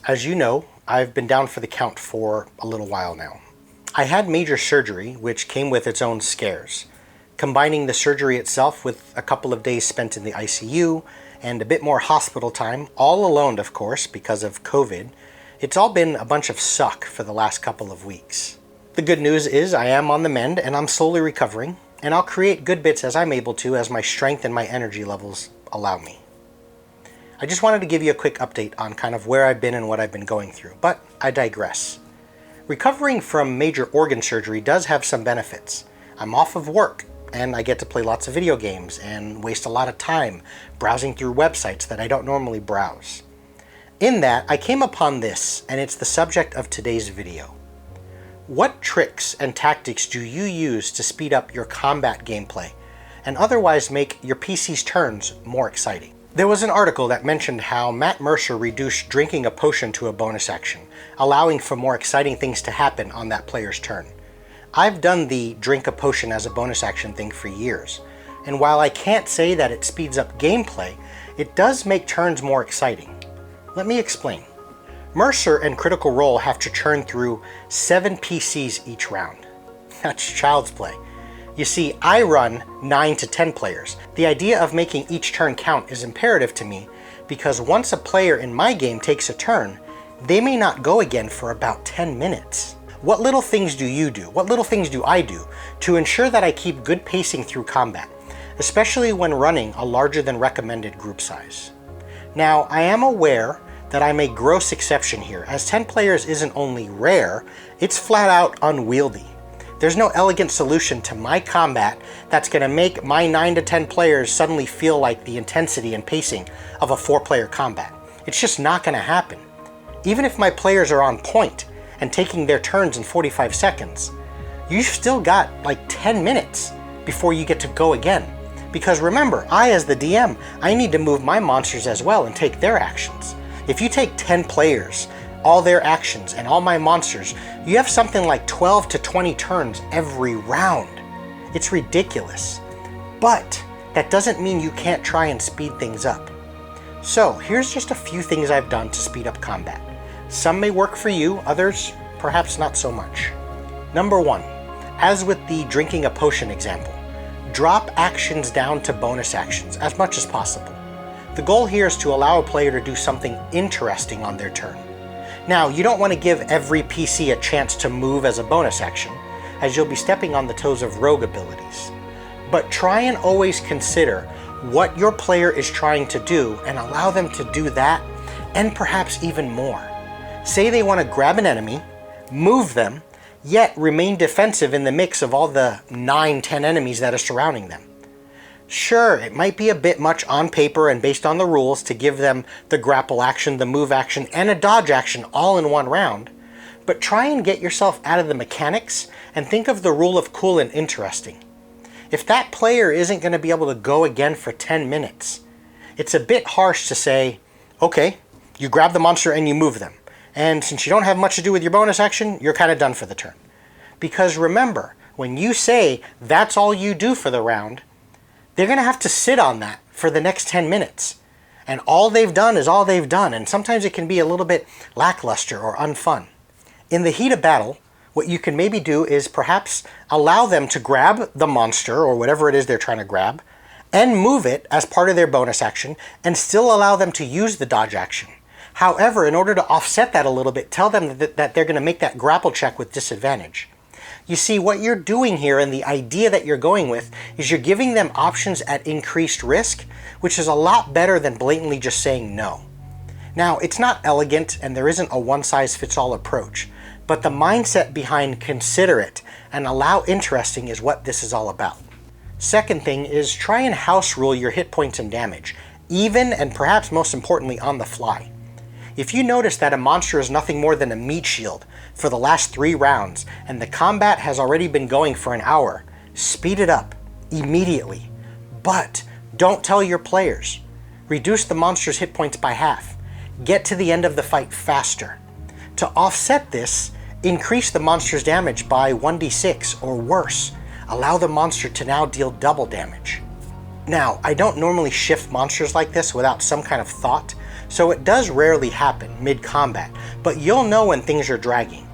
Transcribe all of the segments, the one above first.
As you know, I've been down for the count for a little while now. I had major surgery, which came with its own scares. Combining the surgery itself with a couple of days spent in the ICU and a bit more hospital time, all alone of course because of COVID, it's all been a bunch of suck for the last couple of weeks. The good news is I am on the mend and I'm slowly recovering, and I'll create good bits as I'm able to as my strength and my energy levels allow me. I just wanted to give you a quick update on kind of where I've been and what I've been going through, but I digress. Recovering from major organ surgery does have some benefits. I'm off of work, and I get to play lots of video games and waste a lot of time browsing through websites that I don't normally browse. In that, I came upon this, and it's the subject of today's video. What tricks and tactics do you use to speed up your combat gameplay and otherwise make your PC's turns more exciting? There was an article that mentioned how Matt Mercer reduced drinking a potion to a bonus action, allowing for more exciting things to happen on that player's turn. I've done the drink a potion as a bonus action thing for years, and while I can't say that it speeds up gameplay, it does make turns more exciting. Let me explain. Mercer and Critical Role have to churn through 7 PCs each round. That's child's play. You see, I run 9 to 10 players. The idea of making each turn count is imperative to me because once a player in my game takes a turn, they may not go again for about 10 minutes. What little things do you do? What little things do I do to ensure that I keep good pacing through combat, especially when running a larger than recommended group size? Now, I am aware that I'm a gross exception here, as 10 players isn't only rare, it's flat out unwieldy. There's no elegant solution to my combat that's going to make my 9 to 10 players suddenly feel like the intensity and pacing of a 4-player combat. It's just not going to happen. Even if my players are on point and taking their turns in 45 seconds, you've still got like 10 minutes before you get to go again. Because remember, I as the DM, I need to move my monsters as well and take their actions. If you take 10 players, all their actions, and all my monsters, you have something like 12 to 20 turns every round. It's ridiculous. But that doesn't mean you can't try and speed things up. So here's just a few things I've done to speed up combat. Some may work for you, others perhaps not so much. Number 1, as with the drinking a potion example, drop actions down to bonus actions as much as possible. The goal here is to allow a player to do something interesting on their turn. Now, you don't want to give every PC a chance to move as a bonus action, as you'll be stepping on the toes of rogue abilities. But try and always consider what your player is trying to do and allow them to do that, and perhaps even more. Say they want to grab an enemy, move them, yet remain defensive in the mix of all the 9-10 enemies that are surrounding them. Sure, it might be a bit much on paper and based on the rules to give them the grapple action, the move action, and a dodge action all in one round, but try and get yourself out of the mechanics and think of the rule of cool and interesting. If that player isn't going to be able to go again for 10 minutes, it's a bit harsh to say, okay, you grab the monster and you move them, and since you don't have much to do with your bonus action, you're kind of done for the turn. Because remember, when you say that's all you do for the round, they're going to have to sit on that for the next 10 minutes. And all they've done is all they've done, and sometimes it can be a little bit lackluster or unfun. In the heat of battle, what you can maybe do is perhaps allow them to grab the monster or whatever it is they're trying to grab and move it as part of their bonus action and still allow them to use the dodge action. However, in order to offset that a little bit, tell them that they're going to make that grapple check with disadvantage. You see, what you're doing here and the idea that you're going with is you're giving them options at increased risk, which is a lot better than blatantly just saying no. Now, it's not elegant and there isn't a one-size-fits-all approach, but the mindset behind consider it and allow interesting is what this is all about. Second thing is try and house rule your hit points and damage, even and perhaps most importantly on the fly. If you notice that a monster is nothing more than a meat shield for the last 3 rounds and the combat has already been going for an hour, speed it up immediately. But don't tell your players. Reduce the monster's hit points by half. Get to the end of the fight faster. To offset this, increase the monster's damage by 1d6 or worse. Allow the monster to now deal double damage. Now, I don't normally shift monsters like this without some kind of thought, so it does rarely happen mid-combat, but you'll know when things are dragging.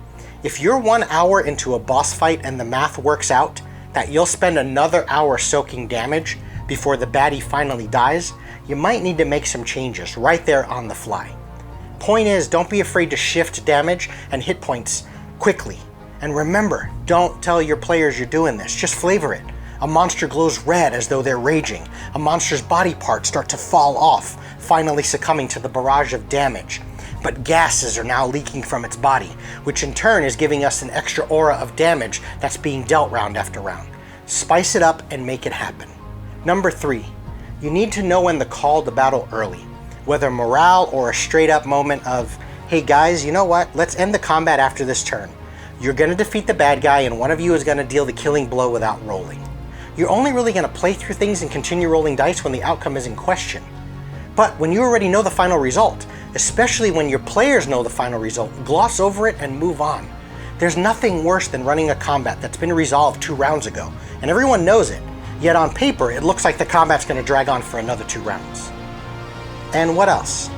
If you're 1 hour into a boss fight and the math works out that you'll spend another hour soaking damage before the baddie finally dies, you might need to make some changes right there on the fly. Point is, don't be afraid to shift damage and hit points quickly. And remember, don't tell your players you're doing this, just flavor it. A monster glows red as though they're raging. A monster's body parts start to fall off, finally succumbing to the barrage of damage. But gases are now leaking from its body, which in turn is giving us an extra aura of damage that's being dealt round after round. Spice it up and make it happen. Number 3, you need to know when to call the battle early. Whether morale or a straight up moment of, hey guys, you know what, let's end the combat after this turn. You're going to defeat the bad guy and one of you is going to deal the killing blow without rolling. You're only really going to play through things and continue rolling dice when the outcome is in question. But when you already know the final result, especially when your players know the final result, gloss over it and move on. There's nothing worse than running a combat that's been resolved 2 rounds ago, and everyone knows it, yet on paper it looks like the combat's going to drag on for another 2 rounds. And what else?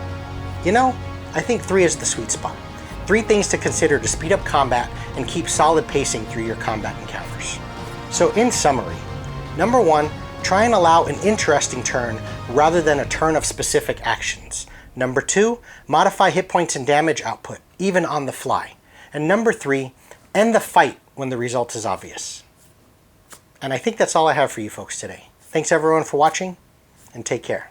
You know, I think 3 is the sweet spot. 3 things to consider to speed up combat and keep solid pacing through your combat encounters. So in summary, number 1, try and allow an interesting turn rather than a turn of specific actions. Number 2, modify hit points and damage output, even on the fly. And number 3, end the fight when the result is obvious. And I think that's all I have for you folks today. Thanks everyone for watching, and take care.